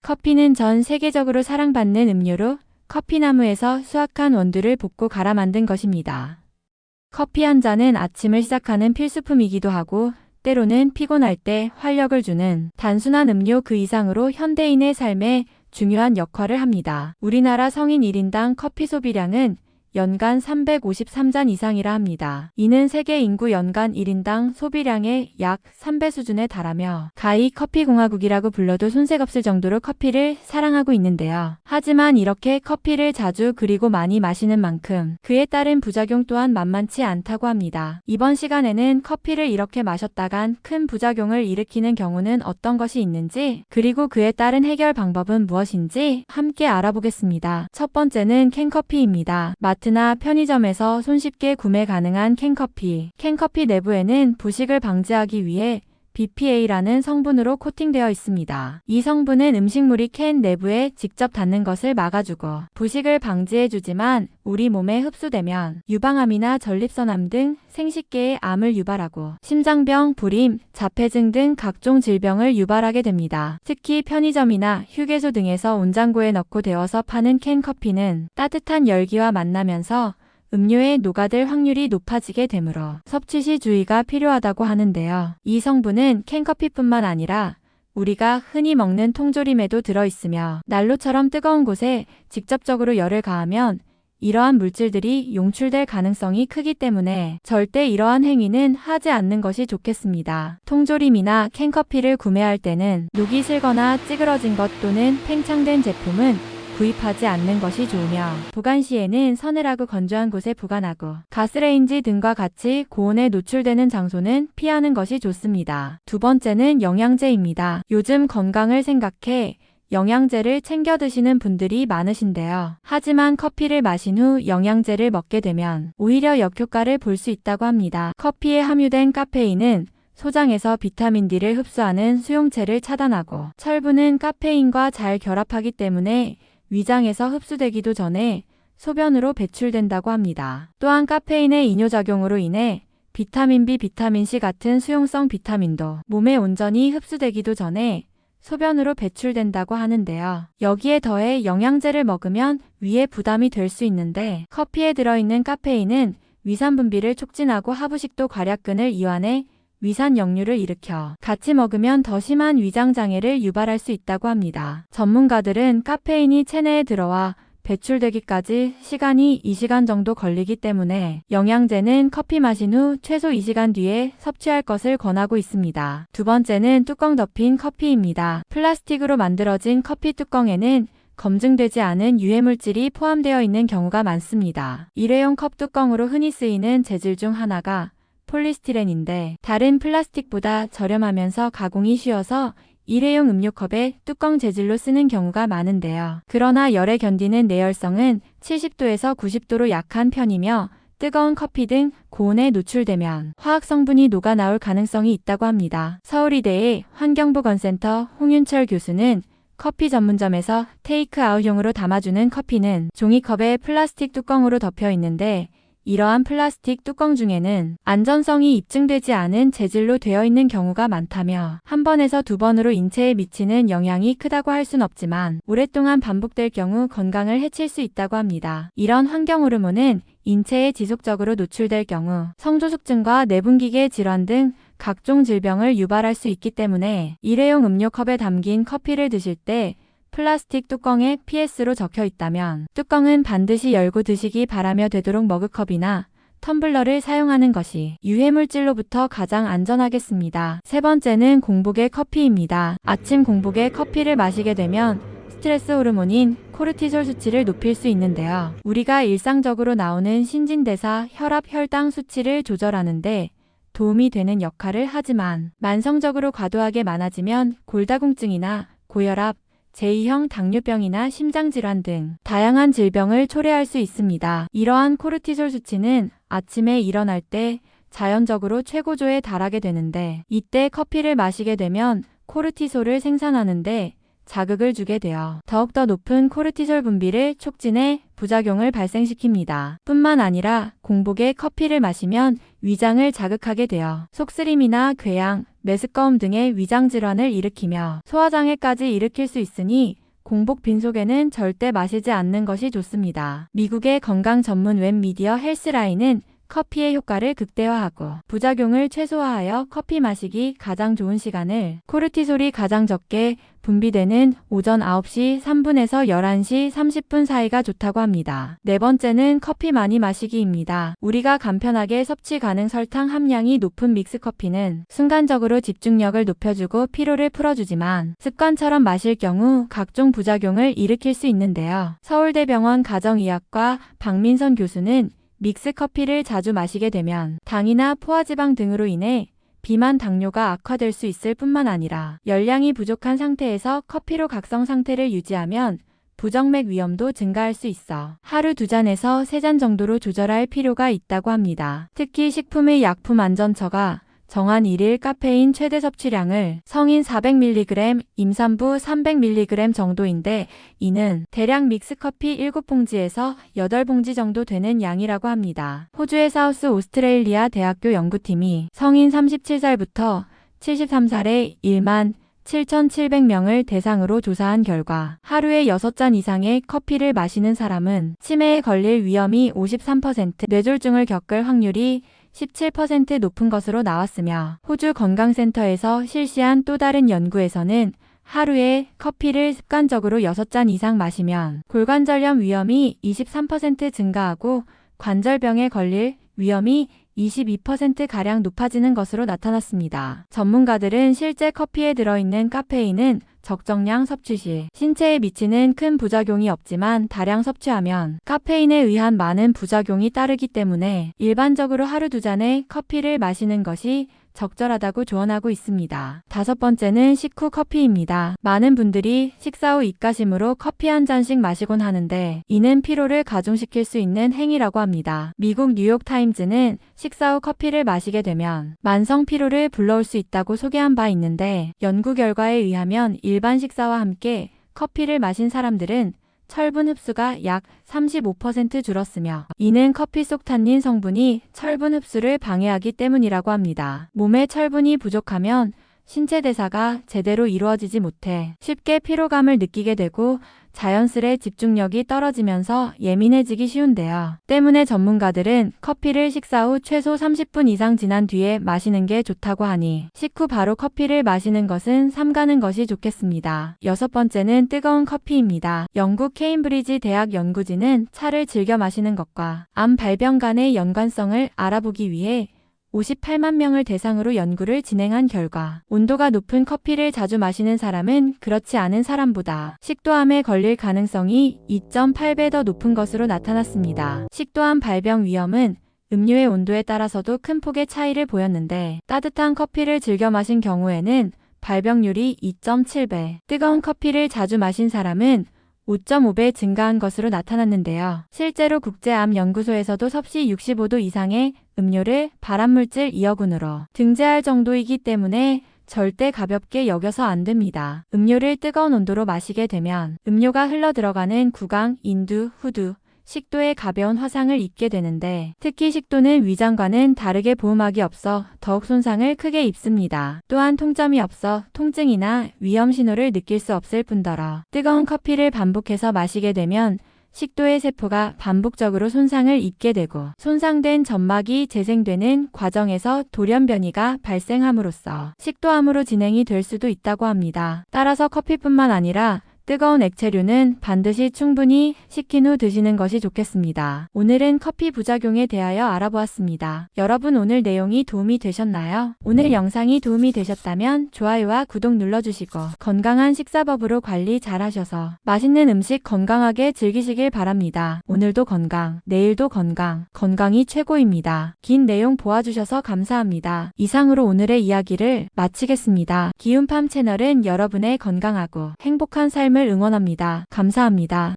커피는 전 세계적으로 사랑받는 음료로 커피나무에서 수확한 원두를 볶고 갈아 만든 것입니다. 커피 한 잔은 아침을 시작하는 필수품이기도 하고 때로는 피곤할 때 활력을 주는 단순한 음료 그 이상으로 현대인의 삶에 중요한 역할을 합니다. 우리나라 성인 1인당 커피 소비량은 연간 353잔 이상이라 합니다. 이는 세계 인구 연간 1인당 소비량의 약 3배 수준에 달하며 가히 커피공화국이라고 불러도 손색 없을 정도로 커피를 사랑하고 있는데요. 하지만 이렇게 커피를 자주 그리고 많이 마시는 만큼 그에 따른 부작용 또한 만만치 않다고 합니다. 이번 시간에는 커피를 이렇게 마셨다간 큰 부작용을 일으키는 경우는 어떤 것이 있는지 그리고 그에 따른 해결 방법은 무엇인지 함께 알아보겠습니다. 첫 번째는 캔커피입니다. 마트나 편의점에서 손쉽게 구매 가능한 캔커피. 캔커피 내부에는 부식을 방지하기 위해 BPA라는 성분으로 코팅되어 있습니다. 이 성분은 음식물이 캔 내부에 직접 닿는 것을 막아주고 부식을 방지해주지만 우리 몸에 흡수되면 유방암이나 전립선암 등 생식계의 암을 유발하고 심장병, 불임, 자폐증 등 각종 질병을 유발하게 됩니다. 특히 편의점이나 휴게소 등에서 온장고에 넣고 데워서 파는 캔커피는 따뜻한 열기와 만나면서 음료에 녹아들 확률이 높아지게 되므로 섭취 시 주의가 필요하다고 하는데요. 이 성분은 캔커피뿐만 아니라 우리가 흔히 먹는 통조림에도 들어있으며 난로처럼 뜨거운 곳에 직접적으로 열을 가하면 이러한 물질들이 용출될 가능성이 크기 때문에 절대 이러한 행위는 하지 않는 것이 좋겠습니다. 통조림이나 캔커피를 구매할 때는 녹이 슬거나 찌그러진 것 또는 팽창된 제품은 구입하지 않는 것이 좋으며 보관 시에는 서늘하고 건조한 곳에 보관하고 가스레인지 등과 같이 고온에 노출되는 장소는 피하는 것이 좋습니다. 두 번째는 영양제입니다. 요즘 건강을 생각해 영양제를 챙겨 드시는 분들이 많으신데요. 하지만 커피를 마신 후 영양제를 먹게 되면 오히려 역효과를 볼 수 있다고 합니다. 커피에 함유된 카페인은 소장에서 비타민 D를 흡수하는 수용체를 차단하고 철분은 카페인과 잘 결합하기 때문에 위장에서 흡수되기도 전에 소변으로 배출된다고 합니다. 또한 카페인의 이뇨작용으로 인해 비타민 B, 비타민 C 같은 수용성 비타민도 몸에 온전히 흡수되기도 전에 소변으로 배출된다고 하는데요. 여기에 더해 영양제를 먹으면 위에 부담이 될 수 있는데 커피에 들어있는 카페인은 위산 분비를 촉진하고 하부식도 괄약근을 이완해 위산 역류를 일으켜 같이 먹으면 더 심한 위장장애를 유발할 수 있다고 합니다. 전문가들은 카페인이 체내에 들어와 배출되기까지 시간이 2시간 정도 걸리기 때문에 영양제는 커피 마신 후 최소 2시간 뒤에 섭취할 것을 권하고 있습니다. 두 번째는 뚜껑 덮인 커피입니다. 플라스틱으로 만들어진 커피 뚜껑에는 검증되지 않은 유해물질이 포함되어 있는 경우가 많습니다. 일회용 컵 뚜껑으로 흔히 쓰이는 재질 중 하나가 폴리스티렌인데 다른 플라스틱보다 저렴하면서 가공이 쉬워서 일회용 음료컵에 뚜껑 재질로 쓰는 경우가 많은데요. 그러나 열에 견디는 내열성은 70도에서 90도로 약한 편이며 뜨거운 커피 등 고온에 노출되면 화학 성분이 녹아 나올 가능성이 있다고 합니다. 서울이대의 환경보건센터 홍윤철 교수는 커피 전문점에서 테이크아웃용으로 담아주는 커피는 종이컵에 플라스틱 뚜껑으로 덮여 있는데 이러한 플라스틱 뚜껑 중에는 안전성이 입증되지 않은 재질로 되어 있는 경우가 많다며 한 번에서 두 번으로 인체에 미치는 영향이 크다고 할 순 없지만 오랫동안 반복될 경우 건강을 해칠 수 있다고 합니다. 이런 환경 호르몬은 인체에 지속적으로 노출될 경우 성조숙증과 내분기계 질환 등 각종 질병을 유발할 수 있기 때문에 일회용 음료컵에 담긴 커피를 드실 때 플라스틱 뚜껑에 PS로 적혀 있다면 뚜껑은 반드시 열고 드시기 바라며 되도록 머그컵이나 텀블러를 사용하는 것이 유해물질로부터 가장 안전하겠습니다. 세 번째는 공복의 커피입니다. 아침 공복에 커피를 마시게 되면 스트레스 호르몬인 코르티솔 수치를 높일 수 있는데요. 우리가 일상적으로 나오는 신진대사, 혈압, 혈당 수치를 조절하는데 도움이 되는 역할을 하지만 만성적으로 과도하게 많아지면 골다공증이나 고혈압, 제2형 당뇨병이나 심장질환 등 다양한 질병을 초래할 수 있습니다. 이러한 코르티솔 수치는 아침에 일어날 때 자연적으로 최고조에 달하게 되는데 이때 커피를 마시게 되면 코르티솔을 생산하는데 자극을 주게 되어 더욱더 높은 코르티솔 분비를 촉진해 부작용을 발생시킵니다. 뿐만 아니라 공복에 커피를 마시면 위장을 자극하게 되어 속쓰림이나 궤양, 메스꺼움 등의 위장질환을 일으키며 소화장애까지 일으킬 수 있으니 공복 빈속에는 절대 마시지 않는 것이 좋습니다. 미국의 건강 전문 웹미디어 헬스라인은 커피의 효과를 극대화하고 부작용을 최소화하여 커피 마시기 가장 좋은 시간을 코르티솔이 가장 적게 분비되는 오전 9시 3분에서 11시 30분 사이가 좋다고 합니다. 네 번째는 커피 많이 마시기입니다. 우리가 간편하게 섭취 가능 설탕 함량이 높은 믹스커피는 순간적으로 집중력을 높여주고 피로를 풀어주지만 습관처럼 마실 경우 각종 부작용을 일으킬 수 있는데요. 서울대병원 가정의학과 박민선 교수는 믹스커피를 자주 마시게 되면 당이나 포화지방 등으로 인해 비만 당뇨가 악화될 수 있을 뿐만 아니라 열량이 부족한 상태에서 커피로 각성 상태를 유지하면 부정맥 위험도 증가할 수 있어 하루 2잔에서 3잔 정도로 조절할 필요가 있다고 합니다. 특히 식품의 약품안전처가 정한 1일 카페인 최대 섭취량을 성인 400mg, 임산부 300mg 정도인데 이는 대략 믹스커피 7봉지에서 8봉지 정도 되는 양이라고 합니다. 호주의 사우스 오스트레일리아 대학교 연구팀이 성인 37살부터 73살의 1만 7,700명을 대상으로 조사한 결과 하루에 6잔 이상의 커피를 마시는 사람은 치매에 걸릴 위험이 53%, 뇌졸중을 겪을 확률이 17% 높은 것으로 나왔으며 호주 건강센터에서 실시한 또 다른 연구에서는 하루에 커피를 습관적으로 6잔 이상 마시면 골관절염 위험이 23% 증가하고 관절병에 걸릴 위험이 22%가량 높아지는 것으로 나타났습니다. 전문가들은 실제 커피에 들어있는 카페인은 적정량 섭취 시 신체에 미치는 큰 부작용이 없지만 다량 섭취하면 카페인에 의한 많은 부작용이 따르기 때문에 일반적으로 하루 2잔의 커피를 마시는 것이 적절하다고 조언하고 있습니다. 5번째는 식후 커피입니다. 많은 분들이 식사 후 입가심으로 커피 한 잔씩 마시곤 하는데 이는 피로를 가중시킬 수 있는 행위라고 합니다. 미국 뉴욕타임즈는 식사 후 커피를 마시게 되면 만성 피로를 불러올 수 있다고 소개한 바 있는데 연구 결과에 의하면 일반 식사와 함께 커피를 마신 사람들은 철분 흡수가 약 35% 줄었으며 이는 커피 속 탄닌 성분이 철분 흡수를 방해하기 때문이라고 합니다. 몸에 철분이 부족하면 신체 대사가 제대로 이루어지지 못해 쉽게 피로감을 느끼게 되고 자연스레 집중력이 떨어지면서 예민해지기 쉬운데요. 때문에 전문가들은 커피를 식사 후 최소 30분 이상 지난 뒤에 마시는 게 좋다고 하니 식후 바로 커피를 마시는 것은 삼가는 것이 좋겠습니다. 6번째는 뜨거운 커피입니다. 영국 케임브리지 대학 연구진은 차를 즐겨 마시는 것과 암 발병 간의 연관성을 알아보기 위해 58만 명을 대상으로 연구를 진행한 결과 온도가 높은 커피를 자주 마시는 사람은 그렇지 않은 사람보다 식도암에 걸릴 가능성이 2.8배 더 높은 것으로 나타났습니다. 식도암 발병 위험은 음료의 온도에 따라서도 큰 폭의 차이를 보였는데 따뜻한 커피를 즐겨 마신 경우에는 발병률이 2.7배, 뜨거운 커피를 자주 마신 사람은 5.5배 증가한 것으로 나타났는데요. 실제로 국제암연구소에서도 섭씨 65도 이상의 음료를 발암물질 2억운으로 등재할 정도이기 때문에 절대 가볍게 여겨서 안 됩니다. 음료를 뜨거운 온도로 마시게 되면 음료가 흘러들어가는 구강, 인두, 후두, 식도에 가벼운 화상을 입게 되는데 특히 식도는 위장과는 다르게 보호막이 없어 더욱 손상을 크게 입습니다. 또한 통점이 없어 통증이나 위험 신호를 느낄 수 없을 뿐더러 뜨거운 커피를 반복해서 마시게 되면 식도의 세포가 반복적으로 손상을 입게 되고 손상된 점막이 재생되는 과정에서 돌연변이가 발생함으로써 식도암으로 진행이 될 수도 있다고 합니다. 따라서 커피뿐만 아니라 뜨거운 액체류는 반드시 충분히 식힌 후 드시는 것이 좋겠습니다. 오늘은 커피 부작용에 대하여 알아보았습니다. 여러분 오늘 내용이 도움이 되셨나요? 오늘 영상이 도움이 되셨다면 좋아요와 구독 눌러주시고 건강한 식사법으로 관리 잘 하셔서 맛있는 음식 건강하게 즐기시길 바랍니다. 오늘도 건강, 내일도 건강, 건강이 최고입니다. 긴 내용 보아주셔서 감사합니다. 이상으로 오늘의 이야기를 마치겠습니다. 기운팜 채널은 여러분의 건강하고 행복한 삶을 응원합니다. 감사합니다.